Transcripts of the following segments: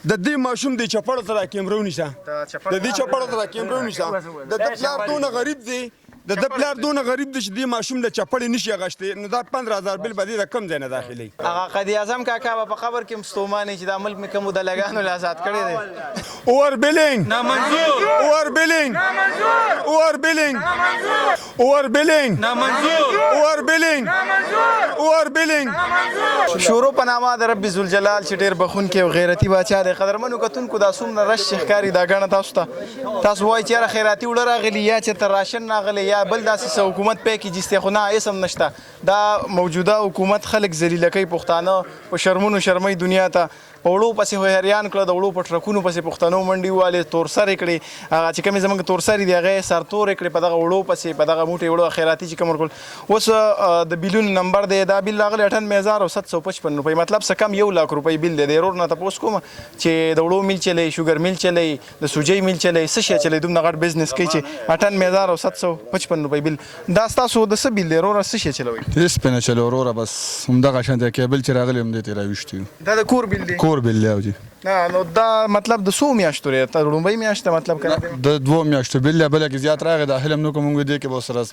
د دې ماشوم د چپړو ته را کیمرو نیسه د دې چپړو ته را کیمرو نیسه د پلار دونه غریب دی د پلار دونه غریب دی چې دې ماشوم د چپړې نشي اغشتې نو دا 15000 بل به دې د کم ځای نه داخلي هغه قائد اعظم کاکا په قبر کې مستومانه چې د ملک مې کوم د لګانو له آزاد کړی دی اور بلینگ نامنظور اور بلینگ نامنظور اور بلینگ نامنظور اور بلینگ نامنظور اور بلینگ نامنظور اور بلینگ شروع په نامه د رب ذوالجلال چې ډېر بخونکی او غیرتي باچا دی قدرمنو کتونکو دا څومره رش ښکاري دا ګڼه تاسو ته تاسو وایئ چې یاره خیراتي وړه راغلي یا چېرته راشن راغلی یا بل داسې څه حکومت پی کې جستې خو نه اسم نشته دا موجوده حکومت خلک ذلیله کوي پښتانه په شرمونو شرمۍ دنیا ته په وړو پسې حیریان کړه د وړو په ټرکونو پسې پښتنو منډې ووالې تورسرې کړې هغه چې کومې زموږ تورسرې دي هغه یې سرتورې کړې په دغه وړو پسې په دغه موټې وړو خیراتي چې کوم ورکړل اوس د بیلونو نمبر دی دا بیل راغلی 98,755 روپۍ مطلب څه کم 1,00,000 روپۍ بیل دی د ورور نه تپوس کوم چې د وړو میل چلی شوګر میل چلی د سوجۍ میل چلی څه شی چلی دومره غټ بزنس کوي چې 98,755 روپۍ بیل دا ستاسو د څه بیل دی وروره څه شی چلوئ هېڅ پې نه چلو وروره بس همدغه شانته کیبل چې راغلی هم دې ته راویشتي یو دا د کور بیل دی کور بیل دی او جي نه نو دا مطلب د څو میاشتو دی لومړۍ میاشت ته مطلب کنه د 2 میاشتو بیل دی بله کې زیات راغی دا حلم نو کوم موږ دې کې به سره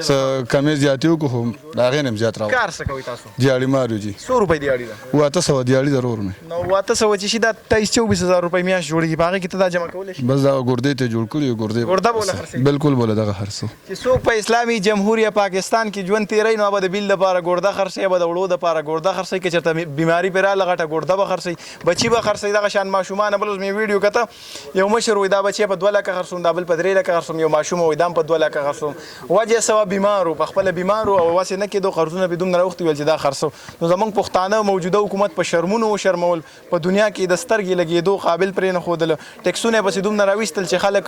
څه کمې زیاتې وکړو خو د هغې نه هم زیات راغی کار څه کوئ تاسو دیاړي مارو جي 100 روپۍ دیاړي ده 800 دیاړي د ورور مې نو 800 چې شي دا 23-24,000 روپۍ میاشت جوړېږي په هغې کې ته دا جمع کولی شي بس دا ګردې ته جوړ کړي ګردې ګرده بوله خرڅوي بالکل بوله دغه هر څه چې څوک په اسلامي جمهوریه پاکستان کې ژوند تېروي نو به د بیل دپاره ګرده خرڅوي به د وړو دپاره ګرده خرڅوي که چېرته بیماري پرې راغله غټه ګرده به خرڅوي بچي به خرڅوي دغه شان ماشومان بل اوس مې ویډیو کته یو مشر وایي دا بچی په 2 لکه خرڅوم دا بل په 3 لکه خرڅوم یو ماشوم وایي دا هم په 2 لکه خرڅوم وجه یې څه وه بیمار و په خپله بیمار و او وسې نه کېدو قرضونه پرې دومره اوښتي ویل چې دا خرڅو نو زموږ پښتانه موجوده حکومت په شرمونو وشرمول په دنیا کې د سترګې لګېدو قابل پرې نه ښودله ټکسونه یې پسې دومره راویستل چې خلک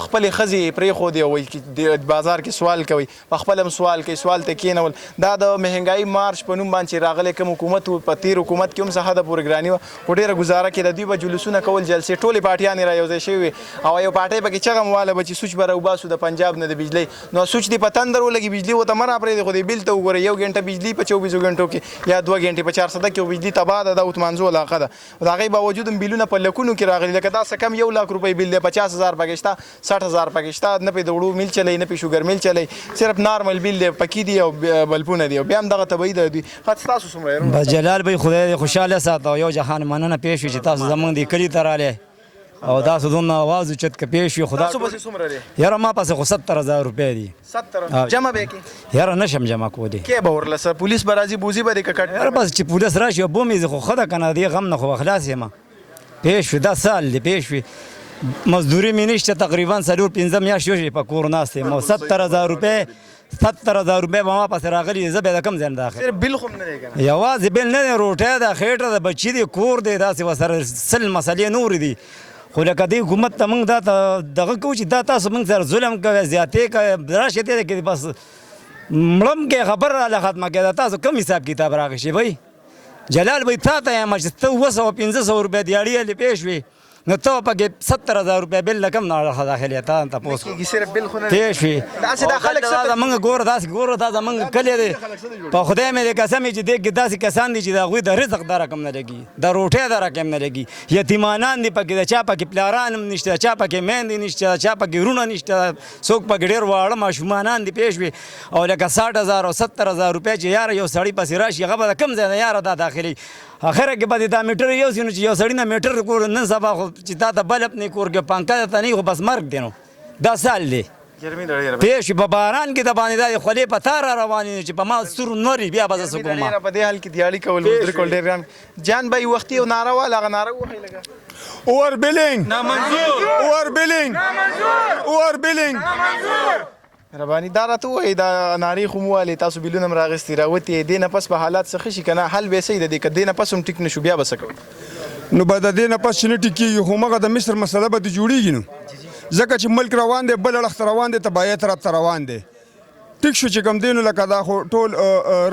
خپلې ښځې پرېښودې او وایي بازار کې سوال کوي په خپله هم سوال کوي سوال ته کېنول دا د مهنګایي مارچ په نوم باندې راغلی کوم حکومت و په تېر حکومت کې هم څه حده پورې ګراني وه خو ډېره ګزاره کې د دوی به جلوسونه کول جلسې ټولې پارټیانې را یوځای شوې وې او یو پارټۍ پکې چغه مواله به چې سوچ به راوباسو د پنجاب نه د بجلۍ نو سوچ دې په تندر ولګي بجلي ورته مه راپرېږدي خو دې بیل ته وګورئ 1 غنټه بجلي په 24 غنټو کې یا 2 غنټې په 400 کې بجلي تباه ده دا اوتمانزو علاقه ده د هغې باوجود هم بیلونه په لکونو کې راغلي لکه دا څه کم 1,00,000 روپۍ بیل دی 50,000 پکې شته 60,000 پکې شته نه پې د وړو میل چلی نه پې شوګر میل چلی صرف نارمل بیل دی پکې دي او بلپونه دي او بیا هم دغه طبعي ده دوی خط ستاسو څومره بس جلال بھائی خدای دې خوشحاله ساته او یو جهان مننه پیښ وي چې تاسو زموږ دې کلي ته رالی او تاسو دومره آواز اوچت که پیښ وي خدا تاسو پسې څومره دی یاره ما پسې خو 70,000 روپۍ دي 70 جمع به کې یاره نشم جمع کولی کې به ورله سه پولیس به راځي بوزي به دې که کټ یاره بس چې پولیس راشي بوم یې خو ښه ده که نه دې غم نه خو به خلاص یم پیښ وي دا سال دی پیښ وي مزدوري مې نشته تقریبا 4-5 میاشتې وشوې په کور ناست یم او 70,000 روپۍ 70,000 روپۍ به ما پسې راغلي زه بیا د کوم ځای نه داخل صرف بیل خو هم نه دی که نه یوازې بیل نه دی روټۍ ده خېټه ده بچي دی کور دی داسې ورسره 100 مسلې نورې دي خو لکه دې حکومت ته موږ دا دغه کوو چې دا تاسو موږ سره ظلم کوئ زیاتې کوئ راشئ دی کې بس مړم کې خبر راله ختمه کېده تاسو کوم حساب کتاب راغی شي بھائی جلال بھائی تا ته یم چې ته 200-500 روپۍ دیاړي هلې پېښ وي نو ته پکې 70,000 روپۍ بیل له کوم نه داخلې تا تپوس کېږي صرف بیل خو نه پیښ وي داسې دا خلک دا زموږ ګوره داسې ګوره دا زموږ کلی دی په خدای مې دې قسم چې دې کې داسې کسان دي چې د هغوی د رزق دا رقم نه لګي د روټۍ دا رقم نه لګي یتیمانان دي پکې د چا پکې پلاران هم نشته چا پکې میندې نشته چا پکې وروڼه نشته څوک پکې ډېر واړه ماشومانان دي پیښ وي او لکه 60,000 او 70,000 روپۍ چې یاره یو سړي پسې راشي هغه به د کوم ځای نه یاره دا داخلي اخره کې به دې دا میټر یوسي نو چې یو سړي نه میټر کور نن سبا خو چې تا ته بلب نه کور کې پنکه ته نه خو بس مرګ دی نو دا سال دی پیښ په باران کې د باندې دا خولې په تار روانې چې په ما ستور نوري بیا به زه څه کوم په دې حال کې دیاړي کول مزدوري کول ډېر ګران جان بھائی وختي یو ناره واله هغه ناره ووهئ لږه اور بلینگ نامنظور اور بلینگ نامنظور اور بلینگ نامنظور رباني دا راته ووایي دا نارې خو مو والې تاسو بیلونه هم راغستې راوتې دې نه پس په حالات څه ښه شي که نه حل به یې صحیح ده دې که دې نه پس هم ټیک نه شو بیا به څه کوئ نو به د دې نه پس چې نه ټیکېږي خو مګه د مصر مسله به دې جوړېږي نو ځکه چې ملک روان دی بل اړخ ته روان دی تباهۍ طرف ته روان دی ټیک شو چې کوم دی نو لکه دا خو ټول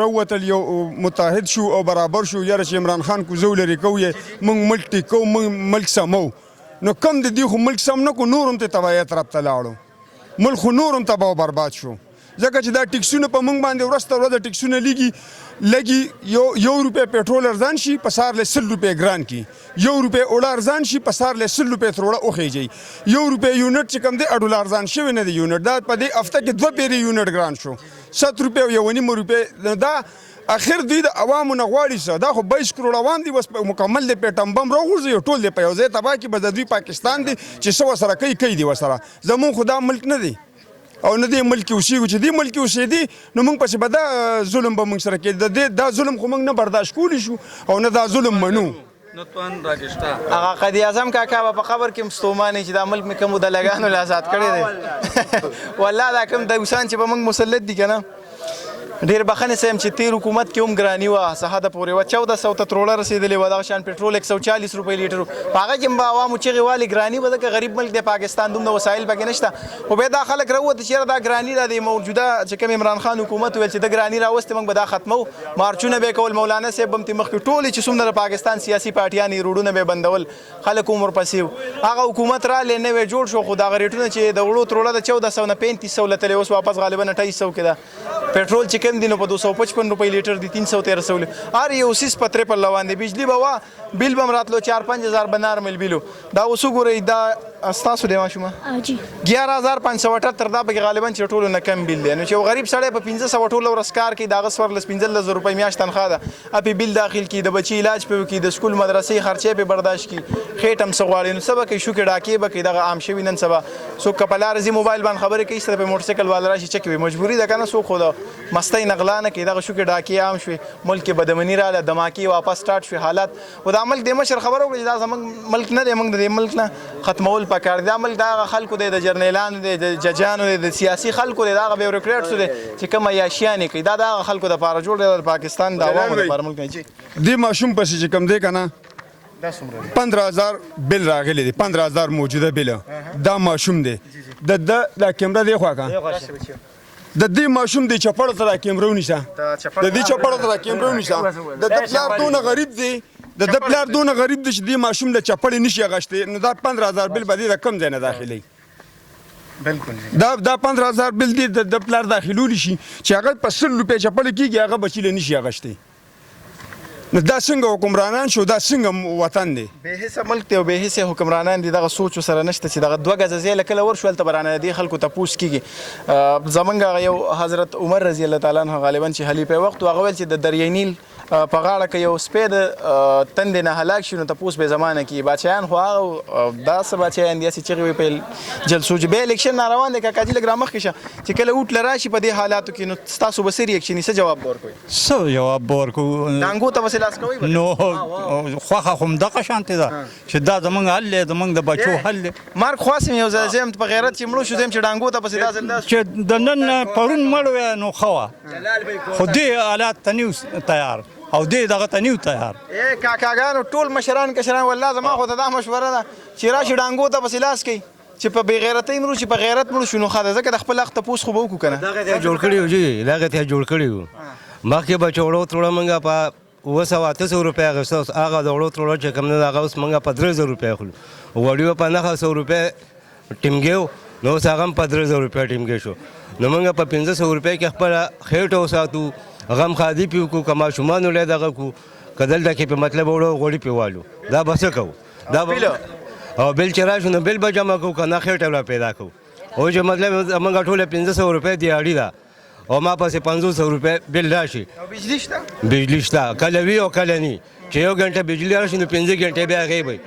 راووتل یو متحد شو او برابر شو یاره چې عمران خان کوزو لرې کوو یې موږ ملک ټیکو موږ ملک سمو نو کم د دې خو ملک سم نه کو نور هم ته تباهۍ طرف ته لاړو ملک خو نور هم تباه و برباد شو ځکه چې دا ټیکسونه په موږ باندې ورځ تر ورځه ټیکسونه لګي یو روپۍ پټرول ارزان شي په سهار له 100 روپۍ ګران کی یو روپۍ اوړه ارزان شي په سهار له 100 روپۍ تر وړه وخیږي یو روپۍ یونټ چې کوم دی اډول ارزان شوی نه دی یونټ دا په دې هفته کې 2 پیری یونټ ګران شو 7 روپۍ او 1.5 روپۍ دا اخر دوی د عوامو نه غواړي څه دا خو 22 کروڑ عوام دي بس مکمل د پیټم بم راغورځي ټول دی په یو ځای تباه کې به د دوی پاکستان دی چې څه ورسره کوي دی ورسره زمونږ خو دا ملک نه دی او نه دی ملک اوسېږو چې دی ملک اوسېدي نو موږ پسې به دا ظلم به موږ سره کوي دا ظلم خو موږ نه برداشت کولی شو او نه دا ظلم منو هغه قائد اعظم کاکا په خبر کې مستومانه چې د ملک مې کوم د لګانو له آزاد کړی دی والله دا کوم د وسان چې به موږ مسلط دي کنه ډیر بخنه سم چې تیر حکومت کې هم ګرانی و سهاده پورې و 1400 تروړه رسیدلې و دا شان پټرول 140 روپۍ لیټر هغه کې به عوامو چې غوالي ګرانی و د غریب ملک د پاکستان دومره وسایل پکې نشته او به دا خلک راوته چې دا ګرانی د موجوده چې کوم عمران خان حکومت ویل چې د ګرانی راوسته موږ به دا ختمو مارچونه به کول مولانا صاحب هم مخ کې ټول چې څومره پاکستان سیاسي پارټیان روډونه به بندول خلک عمر پسې هغه حکومت را لنه وی جوړ شو خو دا غریټونه چې د وړو تروړه د 1400 نه 3500 لته اوس واپس غالبا 2800 کې دا پټرول چې کوم دینو په 255 روپۍ لیټر دی 313 هر یو سیس په 53 لوان دی بجلی به بیل بم راتلو 4-5000 بنار مل بیلو دا اوس ګورئ دا استاسو دی ماشومه 11578 دا به غالبا چې ټولو نه کم بیل دی نو چې غریب سړی په 1500 ټولو ورسکار کې دا غسور لس 15000 روپۍ میاشت تنخواه ده اپی بیل داخل کی د بچی علاج په کی د سکول مدرسې خرچې په برداشت کی خېټم سغواړي نو سبا کې شو کې ډاکې به کې دغه عام شوی نن سبا سو کپلار زی موبایل باندې خبره کوي سره په موټر سایکل والا راشي چکوي مجبوری ده کنه سو خو مستی نغلانه کې دغه شو کې ډاکې عام شوی ملک بدمنی رااله دماکی واپس سٹارټ شوی حالات و د عمل د مشر خبرو دا زمنګ ملک نه دی موږ د ملک نه ختمول پکار دی عمل دا خلکو د جرنیلانو د ججانو د سیاسي خلکو د بیوروکریټس دي چې کوم یاشیانه کوي دا د خلکو د پاره جوړ دی پاکستان د عوامو لپاره ملک نه چی دی ماشوم پسې چې کم دی کنه دا څومره 15000 بل راغلی دی 15000 موجوده بل دا ماشوم دی د کیمرا دی خو کا د دې ماشوم دی چپړ تر کیمرو نشه د دې چپړ تر کیمرو نشه د پلار دونه غریب دی د پلار دونه غریب دی چې دې ماشوم د چپړ نشي غشته نو دا 15000 بل بدی رقم ځای نه داخلي بالکل دا 15000 بل دی د پلار داخلول شي چې هغه په 100 روپۍ چپړ کیږي هغه بچی نشي غشته نو دا څنګه حکمرانان شو دا څنګه وطن دی به حساب ملک دی او به حساب حکمرانان دي دغه سوچ سره نشته چې دغه دوه غزه زیله کله ورشول ته برانه دي خلکو ته پوس کیږي زمونږ یو حضرت عمر رضی الله تعالی عنہ غالبا چې خلیفہ وخت هغه ول چې د دریای نیل په غاړه کې یو سپید تند نه هلاک شونه ته پوس به زمانه کې بچیان خو دا څه بچیان دي چې وی په جلسو چې به الیکشن روان دي کاجی لګرام مخ کې چې کله اوټ لراشي په دې حالاتو کې نو تاسو به سری اکشن څه جواب ورکوي څه جواب ورکو دانګو ته وسیلاس کوي نو خوخه هم دغه شانته ده چې دا زمونږ حل دی زمونږ د بچو حل دی مارک خواسم یو ځای زم په غیرت چې مړو شو زم چې دانګو ته پسې داسل چې د نن پرون مړو نو خوا خو دې حالات تنیو تیار او دې دغه تنیو تیار کاکاګانو ټول مشران کشران والله زما خو ته دا مشوره ده چې راشي دانګو ته پسې لاس کوي چې په بغیرتۍ مرو چې په غیرت مرو شنو خاله ځکه د خپل وخت پوس خو به وکړو کنه دغه ته جوړ کړی و جی دغه ته جوړ کړی و مخکې به چوړو تروړه منګه په 800 روپۍ غوښتو هغه د وړو تروړه چې کوم نه هغه اوس منګه په 3000 روپۍ اخلو وړیو په 900 روپۍ ټیمګیو نو اوس هغه په 3000 روپۍ ټیمګی شو نو منګه په 1500 روپۍ کې خپل خېټه وساتو غم خادي پیو کو کما شومان له دغه کو کدل دکې په مطلب وړو غوړي پیوالو دا بس کو دا او بل چې راشو نو بل به جمع کو کنه خېټه ولا پیدا کو او چې مطلب موږ ټول 1500 روپۍ دی اړی دا او ما پسې 500 روپۍ بل راشي او بجلی شته بجلی شته کله وی او کله نی چې یو غنټه بجلی راشي نو 5 غنټه بیا غیبي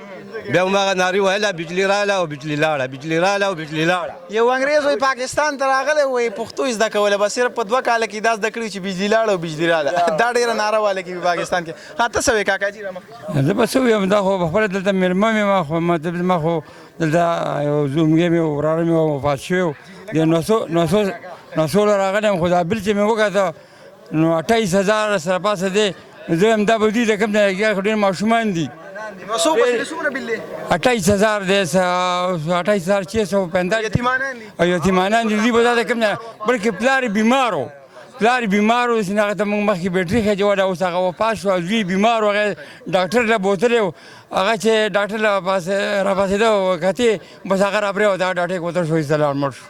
بیا ما ناری وهله بجلی رااله او بجلی لاړه بجلی رااله او بجلی لاړه یو انګريز وای پاکستان ته راغله وای پښتو زده کوله بس صرف په 2 کال کې داس دکړي چې بجلی لاړه او بجلی رااله دا ډیره نارواله کې پاکستان کې خاطر سوي کاکا جی رحمت زه بس یم دا خو خپل دلته مېرمن ما خو ما خو دلته یو زومګې مې وراره مې وفات شو د 900 راغلم خو دا بل چې مې وکړه نو 28000 سره پاسه دی زه هم دا به دي د کوم ځای ډېر ماشومان دي نو سو په څومره بل دی 28000 دی 28650 یتیمانان دي او یتیمانان دي به دا کوم بلکې پلار بیمارو چې هغه ته موږ مخکې بیټري خېجوله اوس هغه وفات شو زوی بیمار و هغه ډاکټر له بوتلی و هغه چې ډاکټر له راپاسېده و کتې بس هغه راپرېوت هغه ډاکټر وتل شو ایستله مړ شو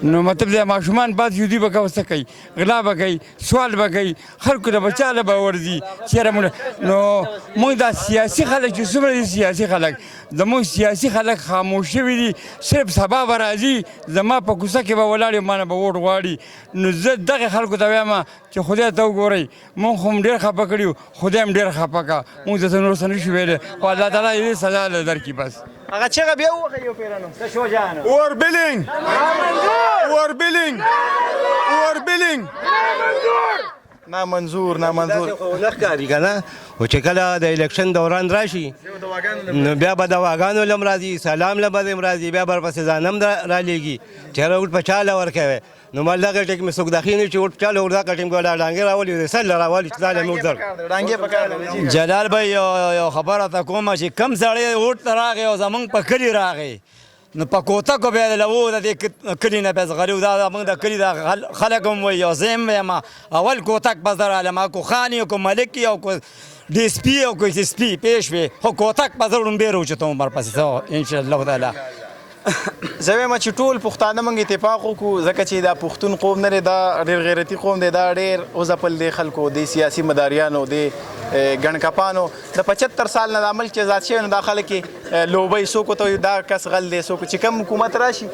نو مطلب د ماشومان بعد یودي به کوي څه کوي غلا به کوي سوال به کوي خلکو ته به چاله به ورځي چېرې نو موږ دا سیاسي خلک چې څومره دي سیاسي خلک زموږ سیاسي خلک خاموش شوي دي صرف سبا به راځي زما په کوڅه کې به ولاړ یم ما نه به ووټ غواړي نو زه دغې خلکو ته وایم چې خدای ته وګورئ موږ خو هم ډېر خفه کړي خدای هم ډېر خفه کړه موږ درته نور څه نه شو ویلی خو الله تعالی یې سزا درکړي بس هغه چېغه بیا ووهئ یو پیرانو Oorbilling! Oorbilling! Oorbilling! نامنظور نامنظور نه ښکاري که نه خو چې کله د الیکشن دوران راشي نو بیا به دواګانو لم راځي سلام له به هم راځي بیا به ورپسې ځانم رالیږي چې یاره وټ په چا له ورکوې نو مال دغه ټیم مې څوک داخلي نه چې وټ چا له ور دغه ټیم کې ولا ډانګې راولي سر له راولي چې دا له موږ در ډانګې په کار دی جلال بھائی یو خبره ته کومه چې کم سړی ووټ ته راغی او زمونږ په کلي راغی نو په کوتکو بیا د لوو د دې کلي نه بیا زغري دا زمونږ د کلي د خلک هم وایي او زه هم وایم اول کوتک به زه رالم کو خان کو ملک او کو ډي اس پي او کو اس پي پېښ وې خو کوتک به زه ړومبې راوچتوم ورپسې انشاءالله تعالی زه وایم چې ټول پښتانه موږ اتفاق وکړو ځکه چې دا پښتون قوم نه دی دا ډېر غیرتي قوم دی دا ډېر وځپل دی خلکو د سیاسي مداریانو د ګڼکپانو د 75 سال نه د عمل چې ذات شوی نو دا خلک یې لوبۍ څوک ورته دا کس غل دی څوک چې کوم حکومت راشي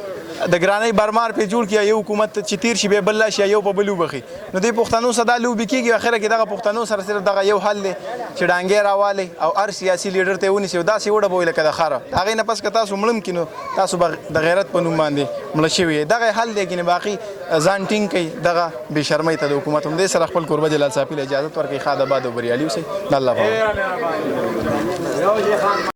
د ګرانۍ برمار پې جوړ کړي یو حکومت چې تیر شي بیا بل راشي یو په بل وبخي نو دې پښتنو سره دا لوبې کېږي اخره کې دغه پښتنو سره صرف دغه یو حل دی چې ډانګې راوالی او هر سیاسي لیډر ته یې ونیسي او داسې وډبوي لکه د خره هغې نه پس که تاسو مړم کړي نو تاسو به د غیرت په نوم باندې مړه شوي یې دغه حل دی کنې باقي ځان ټینګ کوي دغه بې شرمۍ ته د حکومت هم دې سره خپل کوربه جلال صافي له اجازت ورکوي ښاد آباد او بریالي اوسئ د الله په امان